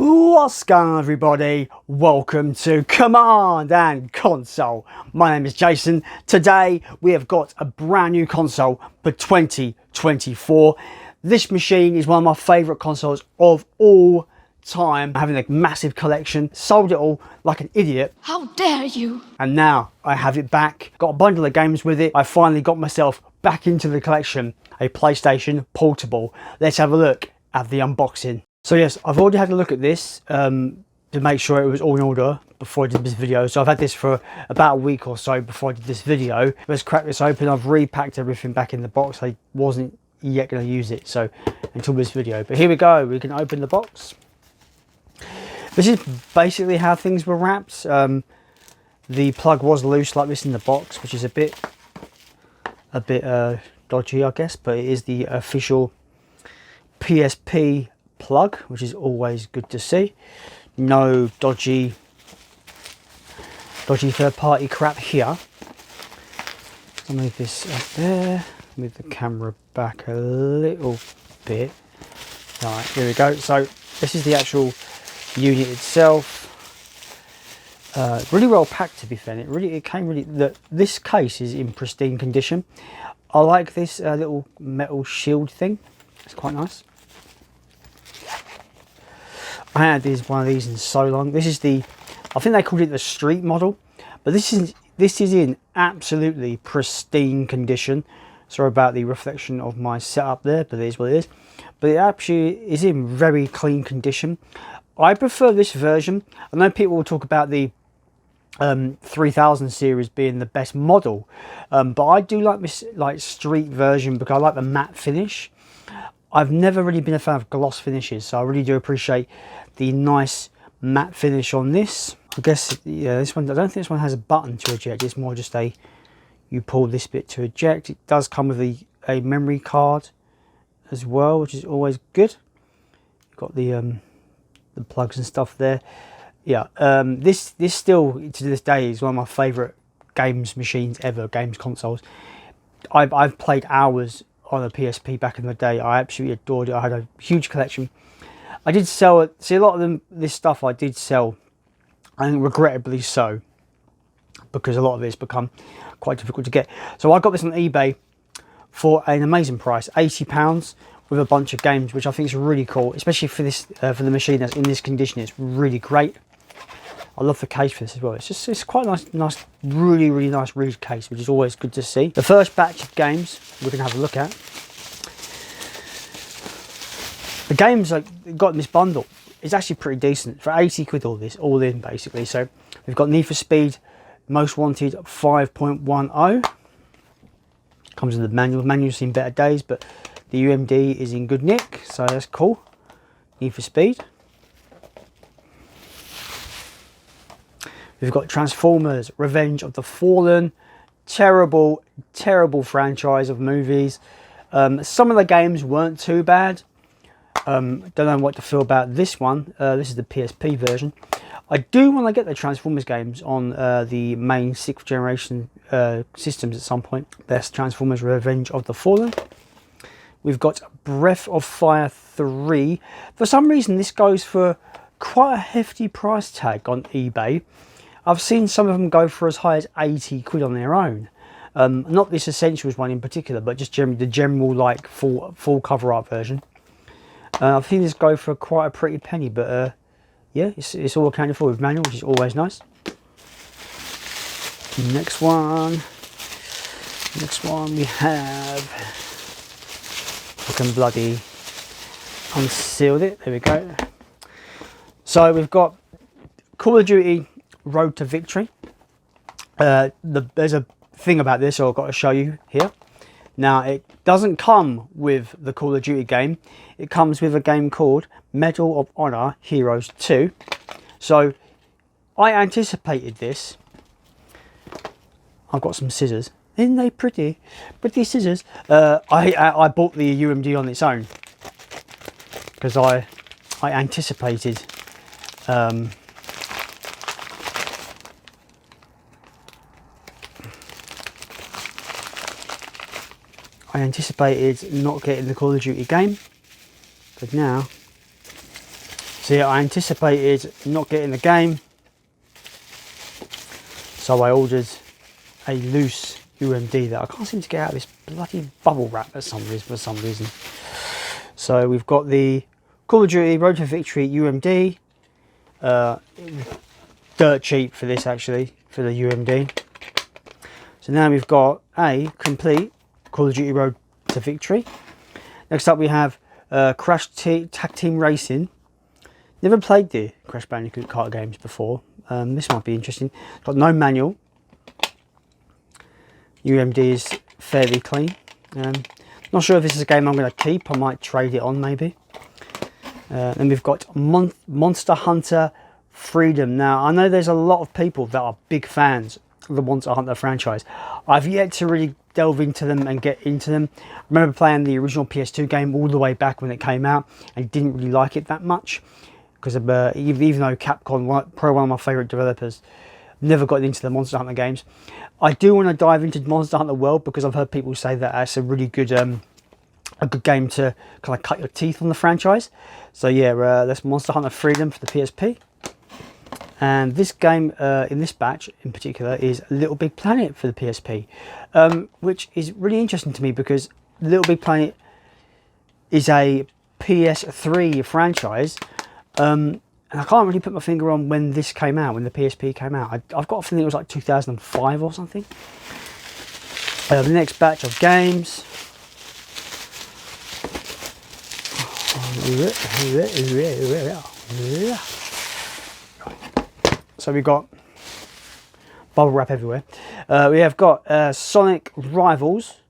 What's going on, everybody? Welcome to Command and Console. My name is Jason. Today we have got a brand new console for 2024. This machine is one of my favourite consoles of all time. Having a massive collection, sold it all like an idiot. How dare you! And now I have it back. Got a bundle of games with it. I finally got myself back into the collection. A PlayStation Portable. Let's have a look at the unboxing. So yes, I've already had a look at this to make sure it was all in order before I did this video. So I've had this for about a week or so before I did this video. Let's crack this open. I've repacked everything back in the box. I wasn't yet going to use it so until this video. But here we go. We can open the box. This is basically how things were wrapped. The plug was loose like this in the box, which is a bit dodgy, I guess. But it is the official PSP plug, which is always good to see. No dodgy third-party crap here. I'll move this up there, move the camera back a little bit. Right, here we go. So this is the actual unit itself. Really well packed, to be fair. It came really. This case is in pristine condition. I like this little metal shield thing. It's quite nice. I had one of these in so long. This is I think they called it the street model, but this is in absolutely pristine condition. Sorry about the reflection of my setup there, but it is what it is. But it actually is in very clean condition. I prefer this version. I know people will talk about the 3000 series being the best model, but I do like this street version because I like the matte finish. I've never really been a fan of gloss finishes, so I really do appreciate the nice matte finish on this. I guess, yeah, this one, I don't think this one has a button to eject. It's more just you pull this bit to eject. It does come with a memory card as well, which is always good. You've got the plugs and stuff there. Yeah, this still, to this day, is one of my favourite games machines ever, games consoles. I've played hours on a PSP back in the day. I absolutely adored it. I had a huge collection. I did sell it. See, a lot of this stuff I did sell, I think regrettably so, because a lot of it's become quite difficult to get. So I got this on eBay for an amazing price, £80, with a bunch of games, which I think is really cool, especially for this for the machine that's in this condition. It's really great. I love the case for this as well. It's quite a nice, really nice reed case, which is always good to see. The first batch of games we're gonna have a look at. The games I got in this bundle is actually pretty decent for 80 quid. All in basically. So we've got Need for Speed Most Wanted 5.10. Comes with the manual. Manual's seen better days, but the UMD is in good nick, so that's cool. Need for Speed. We've got Transformers Revenge of the Fallen. Terrible franchise of movies. Some of the games weren't too bad. Don't know what to feel about this one. This is the PSP version. I do want to get the Transformers games on the main 6th generation systems at some point. Best Transformers Revenge of the Fallen. We've got Breath of Fire 3. For some reason this goes for quite a hefty price tag on eBay. I've seen some of them go for as high as 80 quid on their own. Not this Essentials one in particular, but just generally the general like full cover art version. I've seen this go for quite a pretty penny, but yeah, it's all accounted for with manual, which is always nice. Next one we have, I can bloody unsealed it. There we go. So we've got Call of Duty Road to Victory. There's a thing about this, so I've got to show you here. Now, it doesn't come with the Call of Duty game. It comes with a game called Medal of Honor Heroes 2. So, I anticipated this. I've got some scissors. Isn't they pretty? Pretty scissors. I bought the UMD on its own. Because I anticipated... I anticipated not getting the Call of Duty game, but now So yeah, I anticipated not getting the game, so I ordered a loose UMD that I can't seem to get out of this bloody bubble wrap for some reason. So we've got the Call of Duty Road to Victory UMD, dirt cheap for this actually, for the UMD. So now we've got a complete Call of Duty Road to Victory. Next up we have Crash Tag Team Racing. Never played the Crash Bandicoot kart games before. This might be interesting. Got no manual. UMD is fairly clean. Not sure if this is a game I'm going to keep. I might trade it on maybe. Then we've got Monster Hunter Freedom. Now I know there's a lot of people that are big fans of the Monster Hunter franchise. I've yet to really delve into them and get into them. I remember playing the original PS2 game all the way back when it came out and didn't really like it that much. Because even though Capcom, probably one of my favourite developers, never got into the Monster Hunter games. I do want to dive into Monster Hunter World because I've heard people say that it's a really good, a good game to kind of cut your teeth on the franchise. So yeah, that's Monster Hunter Freedom for the PSP. And this game in this batch in particular is Little Big Planet for the PSP, which is really interesting to me because Little Big Planet is a PS3 franchise. And I can't really put my finger on when this came out, when the PSP came out. I've got a feeling it was like 2005 or something. The next batch of games. So we've got bubble wrap everywhere. We have got Sonic Rivals.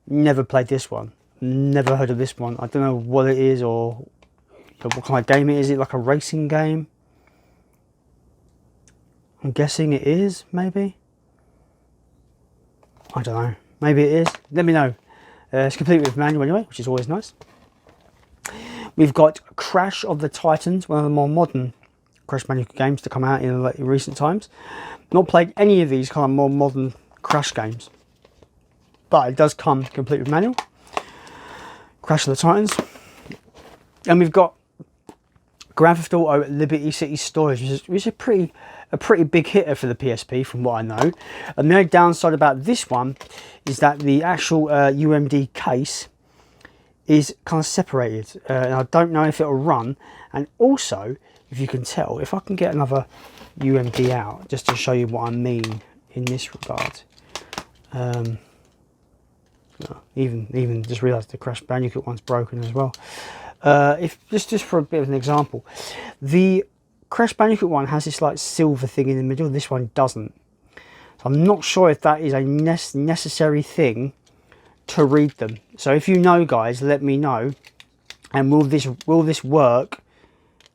Never played this one. Never heard of this one. I don't know what it is or what kind of game it is. Is it like a racing game? I'm guessing it is, maybe. I don't know. Maybe it is. Let me know. It's complete with manual anyway, which is always nice. We've got Crash of the Titans, one of the more modern Crash Bandicoot games to come out in recent times. Not played any of these kind of more modern Crash games, but it does come complete with manual. Crash of the Titans. And we've got Grand Theft Auto Liberty City Stories, which is a pretty big hitter for the PSP from what I know. And the only downside about this one is that the actual UMD case is kind of separated. And I don't know if it'll run. And also, if you can tell, if I can get another UMD out, just to show you what I mean in this regard. Even just realised the Crash Bandicoot one's broken as well. If just for a bit of an example, the Crash Bandicoot one has this like silver thing in the middle. This one doesn't. So I'm not sure if that is a necessary thing to read them. So if you know, guys, let me know. And will this work?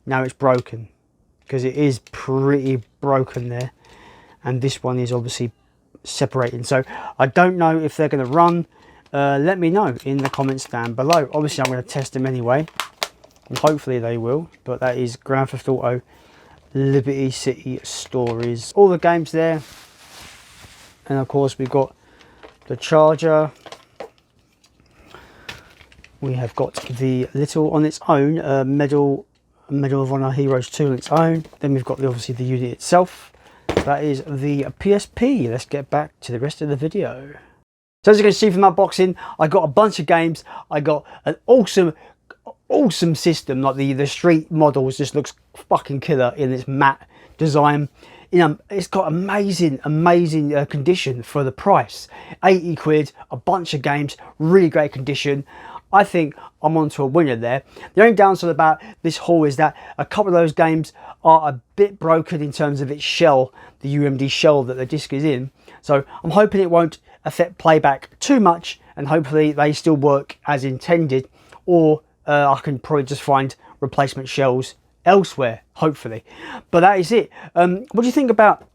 Now it's broken, because it is pretty broken there, and this one is obviously separating. So I don't know if they're going to run. Let me know in the comments down below. Obviously I'm going to test them anyway, and hopefully they will. But that is Grand Theft Auto Liberty City Stories. All the games there, and of course we've got the charger. We have got the little on its own Medal of Honor Heroes 2 on its own. Then we've got obviously the unit itself. That is the PSP. Let's get back to the rest of the video. So as you can see from that boxing, I got a bunch of games. I got an awesome system. Like the street models just looks fucking killer in its matte design. You know, it's got amazing condition for the price. 80 quid, a bunch of games, really great condition. I think I'm onto a winner there. The only downside about this haul is that a couple of those games are a bit broken in terms of its shell, the UMD shell that the disc is in. So I'm hoping it won't affect playback too much, and hopefully they still work as intended, or I can probably just find replacement shells elsewhere, hopefully. But that is it. What do you think about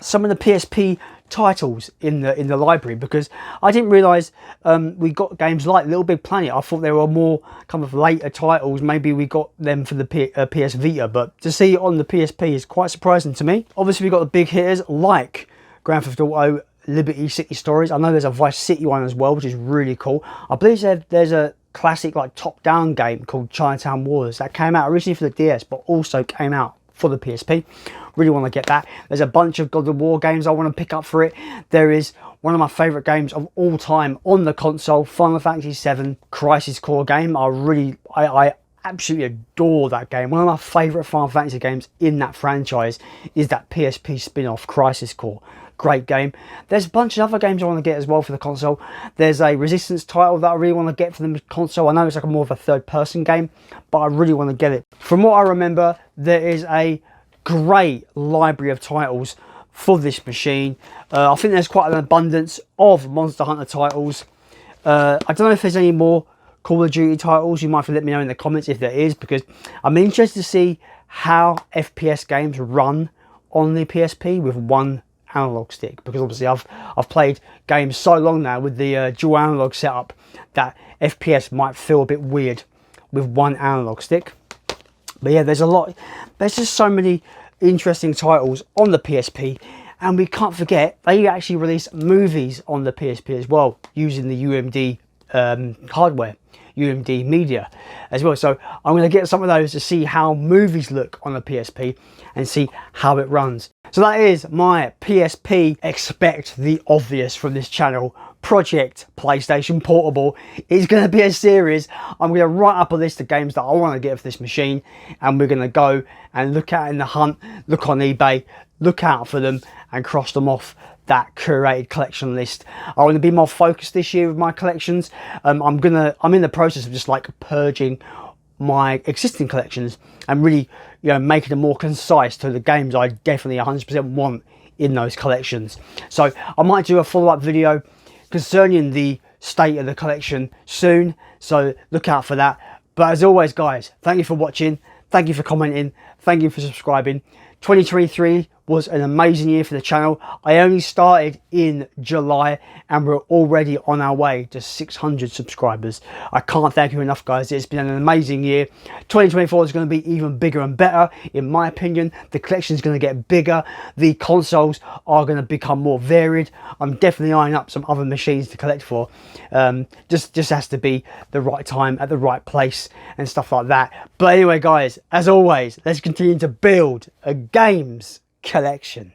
some of the PSP titles in the library? Because I didn't realise we got games like Little Big Planet. I thought there were more kind of later titles. Maybe we got them for the PS Vita, but to see it on the PSP is quite surprising to me. Obviously we got the big hitters like Grand Theft Auto Liberty City Stories. I know there's a Vice City one as well, which is really cool. I believe there's a classic like top-down game called Chinatown Wars that came out originally for the DS, but also came out for the PSP. Really want to get that. There's a bunch of God of War games I want to pick up for it. There is one of my favourite games of all time on the console, Final Fantasy VII Crisis Core game. I absolutely adore that game. One of my favourite Final Fantasy games in that franchise is that PSP spin-off Crisis Core. Great game. There's a bunch of other games I want to get as well for the console. There's a Resistance title that I really want to get for the console. I know it's like a more of a third-person game, but I really want to get it. From what I remember, there is a great library of titles for this machine. I think there's quite an abundance of Monster Hunter titles. I don't know if there's any more Call of Duty titles. You might have to let me know in the comments if there is, because I'm interested to see how FPS games run on the PSP with one analog stick, because obviously I've played games so long now with the dual analog setup that FPS might feel a bit weird with one analog stick. But yeah, there's just so many interesting titles on the PSP, and we can't forget they actually release movies on the PSP as well using the UMD hardware, UMD media as well. So I'm going to get some of those to see how movies look on the PSP and see how it runs. So that is my PSP expect the obvious from this channel project PlayStation Portable. It's going to be a series. I'm going to write up a list of games that I want to get for this machine, and we're going to go and look at in the hunt, look on eBay, look out for them and cross them off that curated collection list. I want to be more focused this year with my collections. I'm in the process of just like purging my existing collections and really, you know, making them more concise to the games I definitely 100% want in those collections. So I might do a follow-up video concerning the state of the collection soon, so look out for that. But as always, guys, thank you for watching, thank you for commenting, thank you for subscribing. 2023 was an amazing year for the channel. I only started in July and we're already on our way to 600 subscribers. I can't thank you enough, guys. It's been an amazing year. 2024 is going to be even bigger and better, in my opinion. The collection is going to get bigger. The consoles are going to become more varied. I'm definitely eyeing up some other machines to collect for. Just has to be the right time at the right place and stuff like that. But anyway, guys, as always, let's continue to build a games collection.